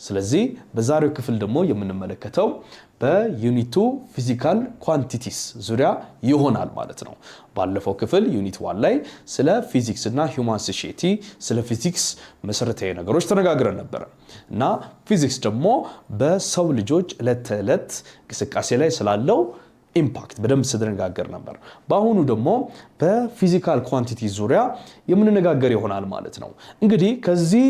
ስለዚህ በዛሬው ክፍል ደግሞ የምንመለከተው በዩኒት 2 ፊዚካል ኳንቲቲስ ዙሪያ ይሆናል ማለት ነው። ባለፈው ክፍል ዩኒት 1 ላይ ስለ ፊዚክስ እና ሂውማን ሶሳይቲ ስለ ፊዚክስ መሰረታዊ ነገሮች ተነጋግረን ነበር እና ፊዚክስ ደግሞ በሰው ልጆች ዕለት ተዕለት እንቅስቃሴ ላይ ስላለው ኢምፓክት በደንብ ተነጋገር ነበር። በአሁኑ ደግሞ በፊዚካል ኳንቲቲ ዙሪያ የምንነጋገር ይሆናል ማለት ነው። እንግዲህ ከዚህ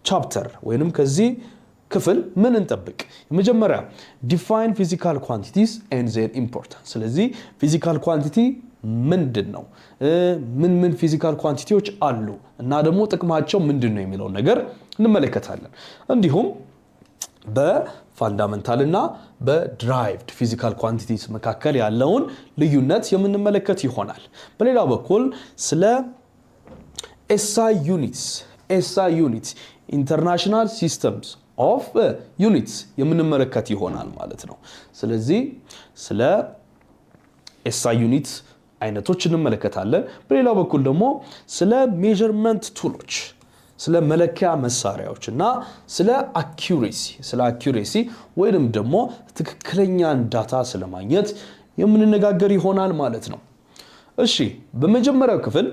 ቻፕተር ወይንም ከዚህ ክፍል ምን እንጠብቅ? የመጀመሪያ ዲፋይን ፊዚካል ኳንቲቲስ ኤንድ ዜር ኢምፖርታንስ። ስለዚህ ፊዚካል ኳንቲቲ ምንድነው? ምን ፊዚካል ኳንቲቲዎች አሉ እና ደግሞ ጥቅማቸው ምንድነው የሚለው ነገር እንመለከታለን። እንዲሁም በፋንዳሜንታል እና በድራይቭድ ፊዚካል ኳንቲቲስ መካከል ያለውን ልዩነት የምንመለከት ይሆናል። በሌላ በኩል ስለ ኤስአይ ዩኒትስ ኢንተርናሽናል ሲስተምስ ኦፍ ዩኒትስ የምንመለከት ይሆናል ማለት ነው። ስለዚህ ስለ ኤስአይ ዩኒት አይነቶች እንመለከታለን። በሌላ በኩል ደግሞ ስለ ሜዠርመንት ቱሎች ስለ መለኪያ መሳሪያዎች እና ስለ አኩሬሲ ወይንም ደግሞ ትክክለኛን ዳታ ስለማግኘት የምንነጋገር ይሆናል ማለት ነው። እሺ በመጀመሪያው ክፍል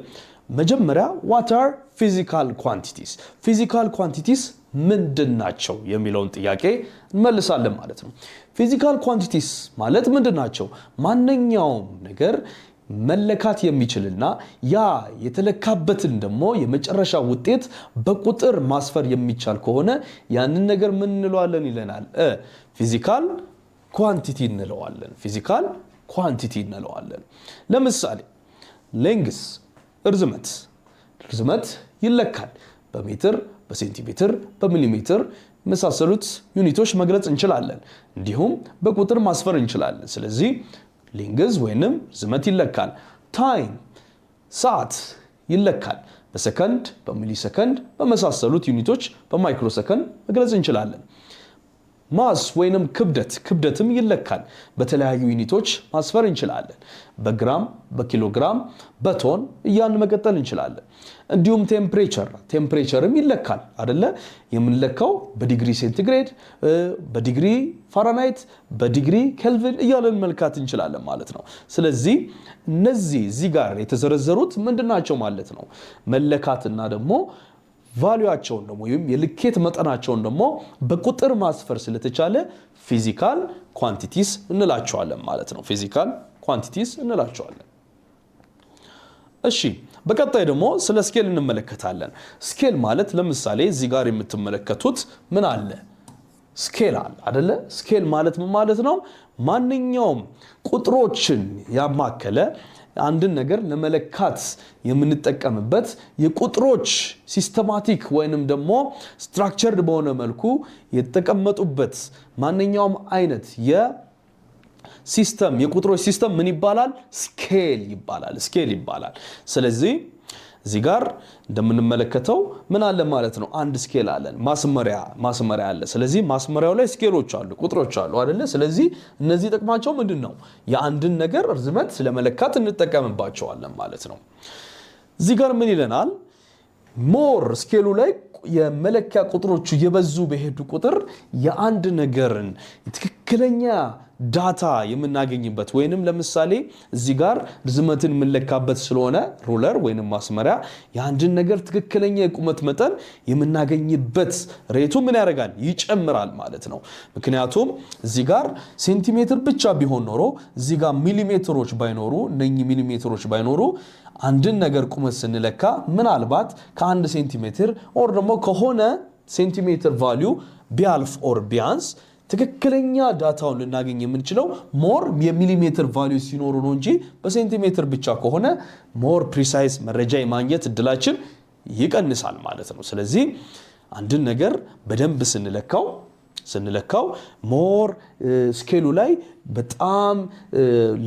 መጀመሪያ what are physical quantities ፊዚካል ኳንቲቲስ ምንድናቸው የሚለውን ጥያቄ እንመልሳለን ማለት ነው። ፊዚካል ኳንቲቲስ ማለት ምንድናቸው? ማንኛውም ነገር መለካት የሚችልና ያ የተለካበትን ደግሞ የመጨረሻ ውጤት በቁጥር ማስፈር የሚቻል ከሆነ ያንን ነገር ምን እንለዋለን ይለናል? ፊዚካል ኳንቲቲ እንለዋለን። ለምሳሌ ሌንግስ ርዝመት ይለካል። በሜትር፣ በሴንቲሜትር፣ በሚሊሜትር መሳሰሉት ዩኒቶች መግለጽ እንችላለን። እንዲሁም በቁጥር ማስፈር እንችላለን። ስለዚህ ሌንግዝ ወይንም ርዝመት ይለካል። ታይም ሰዓት ይለካል። በሰከንድ፣ በሚሊ ሰከንድ በመሳሰሉት ዩኒቶች በማይክሮ ሰከንድ መግለጽ እንችላለን። ማስ ወይንም ክብደትም ይለካል። በተለያዩ ዩኒቶች ማስፈር እንችላለን። በግራም፣ በኪሎግራም፣ በቶን እያን መቀጠል እንችላለን። እንዲሁም ቴምፕሬቸርም ይለካል አይደለ? የምንለካው በዲግሪ ሴንቲግሬድ፣ በዲግሪ ፋራናይት፣ በዲግሪ ኬልቪን እያለን መልካት እንችላለን ማለት ነው። ስለዚህ እነዚህ ጋር የተዘረዘሩት ምንድናቸው ማለት ነው? መለካትና ደግሞ ቫልዩአቸውን ደግሞ ወይም የልኬት መጠናቸውን ደግሞ በቁጥር ማስፈር ስለተቻለ ፊዚካል ኳንቲቲስ እንላቸዋለን ማለት ነው። እሺ በቀጣይ ደግሞ ስለ ስኬል እንመለከታለን። ስኬል ማለት ለምሳሌ እዚህ ጋር የምትመለከቱት ምን አለ? ስኬል አለ አይደለ? ስኬል ማለት ምን ማለት ነው? ማንኛውም ቁጥሮችን ያማከለ አንድን ነገር ለመለካት የምንጠቀምበት የቁጥሮች ሲስተማቲክ ወይንም ደግሞ ስትራክቸርድ በሆነ መልኩ የተቀመጡበት ማንኛውም አይነት የቁጥሮች ሲስተም ምን ይባላል? ስኬል ይባላል። ስለዚህ እዚህ ጋር እንደምንመለከተው ምን አለ ማለት ነው? አንድ ስኬል አለን፣ ማስመሪያ አለ። ስለዚህ ማስመሪያው ላይ ስኬሎች አሉ፣ ቁጥሮች አሉ አይደለ? ስለዚህ እነዚህ ጥቅማቸው ምንድነው? የአንድን ነገር ርዝመት ለመለካት እንጠቀምባቸዋለን ማለት ነው። እዚህ ጋር ምን ይለናል? ሞር ስኬሉ ላይ የመለኪያ ቁጥሮቹ የበዙ በሄዱ ቁጥር የአንድ ነገርን ትክክለኛ ዳታ የምናገኝበት ወይንም ለምሳሌ እዚህ ጋር ርዝመትን የምንለካበት ስለሆነ ሩለር ወይንም ማስመሪያ የአንድን ነገር ትክክለኛ የቁመት መጠን የምናገኝበት ሬቱ ምን ያደርጋል? ይጨምራል ማለት ነው። ምክንያቱም እዚህ ጋር ሴንቲሜትር ብቻ ቢሆን ኖሮ እዚህ ጋር ሚሊሜትሮች ባይኖሩ አንድን ነገር ቁመት ስንለካ ምናልባት ከአንድ ሴንቲሜትር ኦር ደግሞ ከሆነ ሴንቲሜትር ቫልዩ ቢያልፍ ኦር ቢያንስ ትክክለኛ ዳታውን ልናገኝ የምንችለው ሞር የሚሊሜትር ቫልዩ ሲኖሩ ነው እንጂ በሴንቲሜትር ብቻ ከሆነ ሞር ፕሪሳይዝ መረጃ የማግኘት እድላችን ይቀንሳል ማለት ነው። ስለዚህ አንድን ነገር በደንብ ስንለካው ሞር ስኬሉ ላይ በጣም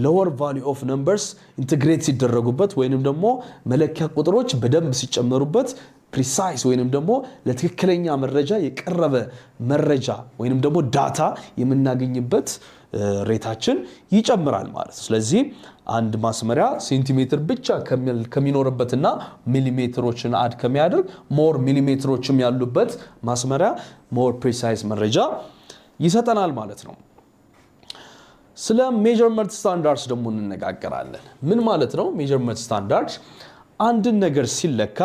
lower value of numbers ኢንተግሬት ሲደረጉበት ወይንም ደግሞ መለኪያ ቁጥሮች በደንብ ሲጨመሩበት ፕሪሳይስ ወይንም ደግሞ ለትክክለኛ መረጃ የቀረበ መረጃ ወይንም ደግሞ ዳታ የምናገኝበት ሬታችን ይጨምራል ማለት ነው። ስለዚህ አንድ ማስመሪያ ሴንቲሜትር ብቻ ከሚኖርበትና ሚሊሜትሮችን አድ ከሚያደርግ ሞር ሚሊሜትሮችም ያሉበት ማስመሪያ ሞር ፕሪሳይስ መረጃ ይሰጠናል ማለት ነው። ስለ ሜዠርመንት ስታንዳርድስ ደግሞ እንነጋገራለን። ምን ማለት ነው ሜዠርመንት ስታንዳርድ? አንድን ነገር ሲለካ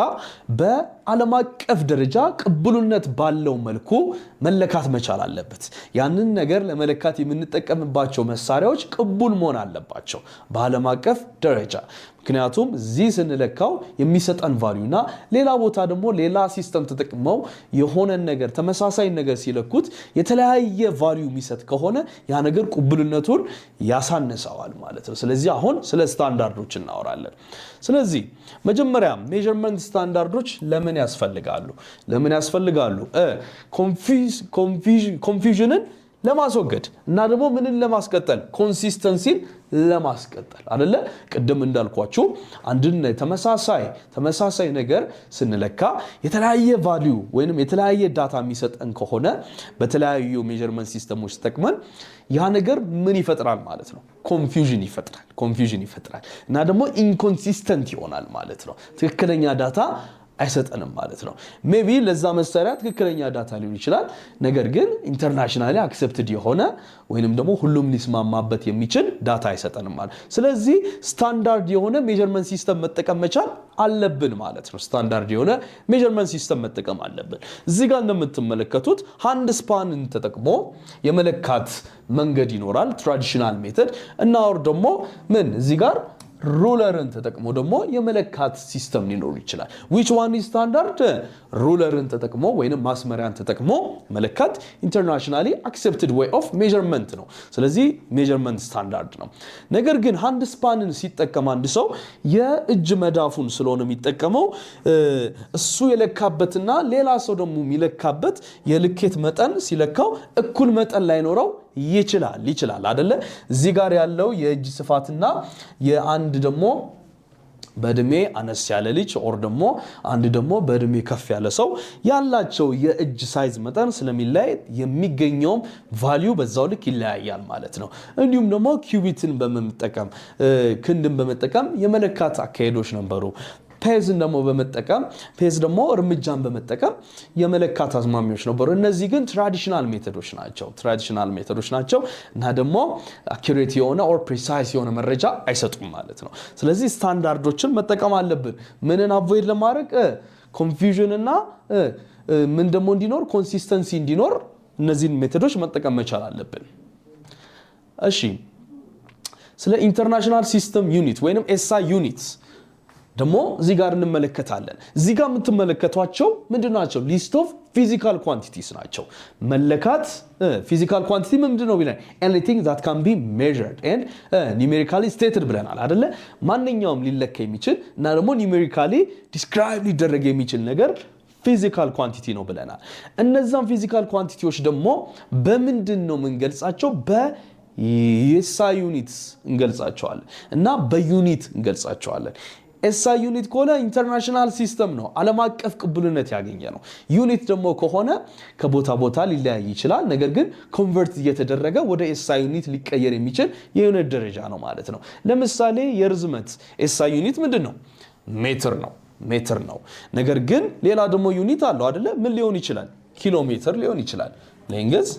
በዓለም አቀፍ ደረጃ ቅቡልነት ባለው መልኩ መለካት መቻል አለበት። ያንን ነገር ለመለካት የምንጠቀምባቸው መሳሪያዎች ቅቡል መሆን አለባቸው በዓለም አቀፍ ደረጃ። ምክንያቱም እዚህ ስንለካው የሚሰጠን ቫልዩና ሌላ ቦታ ደግሞ ሌላ ሲስተም ተጠቅመው የሆነን ነገር ተመሳሳይ ነገር ሲለኩት የተለያየ ቫልዩ የሚሰጥ ከሆነ ያ ነገር ቅቡልነቱን ያሳነሰዋል ማለት ነው። ስለዚህ አሁን ስለ ስታንዳርዶች እናወራለን። ስለዚህ መጀመሪያ ሜዠርመንት ስታንዳርዶች ለምን ያስፈልጋሉ? ኮንፊውዥንን ለማስወገድ እና ደግሞ ምንን ለማስቀጠል? ኮንሲስተንሲን ለማስቀጠል አይደለ? ቅድም እንዳልኳችሁ አንድን ተመሳሳይ ነገር ስንለካ የተለያየ ቫልዩ ወይንም የተለያየ ዳታ የሚሰጠን ከሆነ በተለያዩ ሜዠርመንት ሲስተሞች ተጠቅመን ያ ነገር ምን ይፈጥራል ማለት ነው? ኮንፊውዥን ይፈጥራል እና ደግሞ ኢንኮንሲስተንት ይሆናል ማለት ነው። ትክክለኛ ዳታ አይሰጠንም ማለት ነው። ሜቢ ለዛ መሳሪያ ትክክለኛ ዳታ ሊሆን ይችላል፣ ነገር ግን ኢንተርናሽናሊ አክሰፕትድ የሆነ ወይንም ደግሞ ሁሉም ሊስማማበት የሚችል ዳታ አይሰጠንም ማለት። ስለዚህ ስታንዳርድ የሆነ ሜዠርመንት ሲስተም መጠቀም መቻል አለብን ማለት ነው። ስታንዳርድ የሆነ ሜዠርመንት ሲስተም መጠቀም አለብን። እዚህ ጋር እንደምትመለከቱት ሃንድ ስፓንን ተጠቅሞ የመለካት መንገድ ይኖራል፣ ትራዲሽናል ሜተድ እና ደግሞ ምን እዚህ ጋር ሩለርን ተጠቅሞ ደግሞ የመለካት ሲስተም ሊኖር ይችላል። which one is standard? ሩለርን ተጠቅሞ ወይንም ማስመሪያን ተጠቅሞ መለካት ኢንተርናሽናሊ አክሰፕትድ ዌይ ኦፍ ሜዠርመንት ነው። ስለዚህ ሜዠርመንት ስታንዳርድ ነው። ነገር ግን ሃንድ ስፓንን ሲጠቀም አንድ ሰው የእጅ መዳፉን ስለሆነ የሚጠቀመው እሱ የለካበትና ሌላ ሰው ደግሞ የሚለካበት የልኬት መጠን ሲለካው እኩል መጠን ላይኖረው ይችላል አይደለ? እዚህ ጋር ያለው የእጅ ስፋትና የአንድ ደግሞ በእድሜ አነስ ያለ ልጅ ኦር ደግሞ አንድ ደግሞ በእድሜ ከፍ ያለ ሰው ያላቸው የእጅ ሳይዝ መጠን ስለሚለያይ የሚገኘውም ቫልዩ በዛው ልክ ይለያያል ማለት ነው። እንዲሁም ደግሞ ኪዩቢትን በመጠቀም ክንድን በመጠቀም የመለካት አካሄዶች ነበሩ። ፔዝ ደግሞ እርምጃን በመጠቀም የመለካት አዝማሚያዎች ነበሩ። እነዚህ ግን ትራዲሽናል ሜተዶች ናቸው እና ደግሞ አኩሬት የሆነ ኦር ፕሪሳይስ የሆነ መረጃ አይሰጡም ማለት ነው። ስለዚህ ስታንዳርዶችን መጠቀም አለብን። ምንን አቮይድ ለማድረግ? ኮንፊውዥን እና ምን ደግሞ እንዲኖር ኮንሲስተንሲ እንዲኖር እነዚህን ሜተዶች መጠቀም መቻል አለብን። እሺ፣ ስለ ኢንተርናሽናል ሲስተም ዩኒት ወይንም ኤስአይ ዩኒትስ ደግሞ እዚህ ጋር እንመለከታለን። እዚህ ጋር የምትመለከቷቸው ምንድን ናቸው? ሊስት ኦፍ ፊዚካል ኳንቲቲስ ናቸው። መለካት ፊዚካል ኳንቲቲ ምንድን ነው ቢለን anything that can be measured and numerically stated ብለናል አይደለ? ማንኛውም ሊለካ የሚችል እና ደግሞ ኒሜሪካሊ ዲስክራይብ ሊደረግ የሚችል ነገር ፊዚካል ኳንቲቲ ነው ብለናል። እነዛም ፊዚካል ኳንቲቲዎች ደግሞ በምንድን ነው የምንገልጻቸው? በኤስአይ ዩኒትስ እንገልጻቸዋለን እና በዩኒት እንገልጻቸዋለን። ኤስአይ ዩኒት ከሆነ ኢንተርናሽናል ሲስተም ነው፣ ዓለም አቀፍ ቅቡልነት ያገኘ ነው። ዩኒት ደግሞ ከሆነ ከቦታ ቦታ ሊለያይ ይችላል፣ ነገር ግን ኮንቨርት እየተደረገ ወደ ኤስአይ ዩኒት ሊቀየር የሚችል የዩኒት ደረጃ ነው ማለት ነው። ለምሳሌ የርዝመት ኤስአይ ዩኒት ምንድን ነው? ሜትር ነው። ነገር ግን ሌላ ደግሞ ዩኒት አለው አይደለ? ምን ሊሆን ይችላል? ኪሎ ሜትር ሊሆን ይችላል። ለእንግሊዝ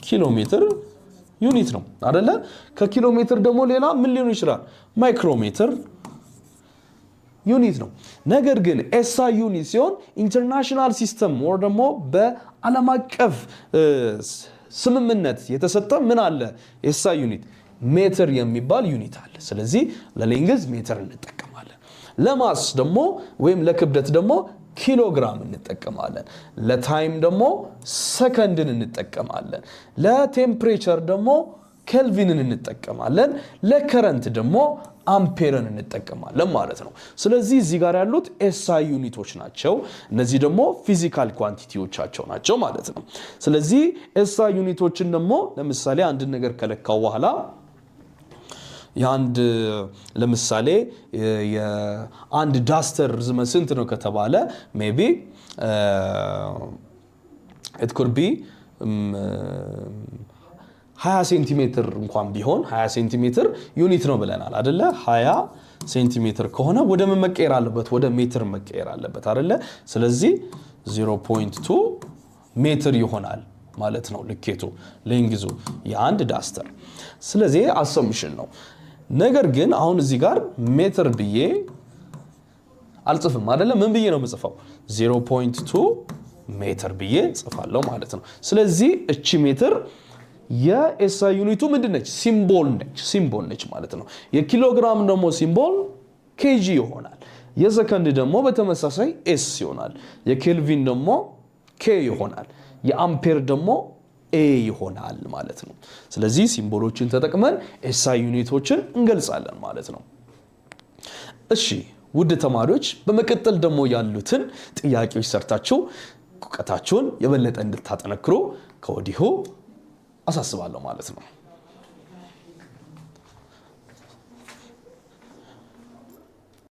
ኪሎ ሜትር ዩኒት ነው አይደለ? ከኪሎ ሜትር ደግሞ ሌላ ምን ሊሆን ይችላል? ማይክሮሜትር ዩኒት ነው። ነገር ግን ኤስአይ ዩኒት ሲሆን ኢንተርናሽናል ሲስተም ወር ደግሞ በዓለም አቀፍ ስምምነት የተሰጠ ምን አለ? ኤስአይ ዩኒት ሜትር የሚባል ዩኒት አለ። ስለዚህ ለሌንግዝ ሜትር እንጠቀማለን። ለማስ ደግሞ ወይም ለክብደት ደግሞ ኪሎግራም እንጠቀማለን። ለታይም ደግሞ ሰከንድን እንጠቀማለን። ለቴምፕሬቸር ደግሞ ኬልቪንን እንጠቀማለን። ለከረንት ደግሞ አምፔርን እንጠቀማለን ማለት ነው። ስለዚህ እዚህ ጋር ያሉት ኤስአይ ዩኒቶች ናቸው። እነዚህ ደግሞ ፊዚካል ኳንቲቲዎቻቸው ናቸው ማለት ነው። ስለዚህ ኤስአይ ዩኒቶችን ደግሞ ለምሳሌ አንድ ነገር ከለካው በኋላ የአንድ ለምሳሌ የአንድ ዳስተር ርዝመት ስንት ነው ከተባለ ሜቢ it could be 20 ሴንቲሜትር እንኳን ቢሆን 20 ሴንቲሜትር ዩኒት ነው ብለናል አይደለ 20 ሴንቲሜትር ከሆነ ወደ ምን መቀየር አለበት ወደ ሜትር መቀየር አለበት አይደለ ስለዚህ 0.2 ሜትር ይሆናል ማለት ነው ልኬቱ ሌንግዙ የአንድ ዳስተር ስለዚህ አሰምሽን ነው ነገር ግን አሁን እዚህ ጋር ሜትር ብዬ አልጽፍም አይደለ ምን ብዬ ነው የምጽፈው 0.2 ሜትር ብዬ ጽፋለሁ ማለት ነው ስለዚህ እቺ ሜትር የኤስአይ ዩኒቱ ምንድነች ሲምቦል ነች ማለት ነው የኪሎግራም ደግሞ ሲምቦል ኬጂ ይሆናል የሰከንድ ደግሞ በተመሳሳይ ኤስ ይሆናል የኬልቪን ደግሞ ኬ ይሆናል የአምፔር ደግሞ ኤ ይሆናል ማለት ነው ስለዚህ ሲምቦሎችን ተጠቅመን ኤስአይ ዩኒቶችን እንገልጻለን ማለት ነው እሺ ውድ ተማሪዎች በመቀጠል ደግሞ ያሉትን ጥያቄዎች ሰርታችሁ ዕውቀታችሁን የበለጠ እንድታጠነክሩ ከወዲሁ አሳስባለሁ ማለት ነው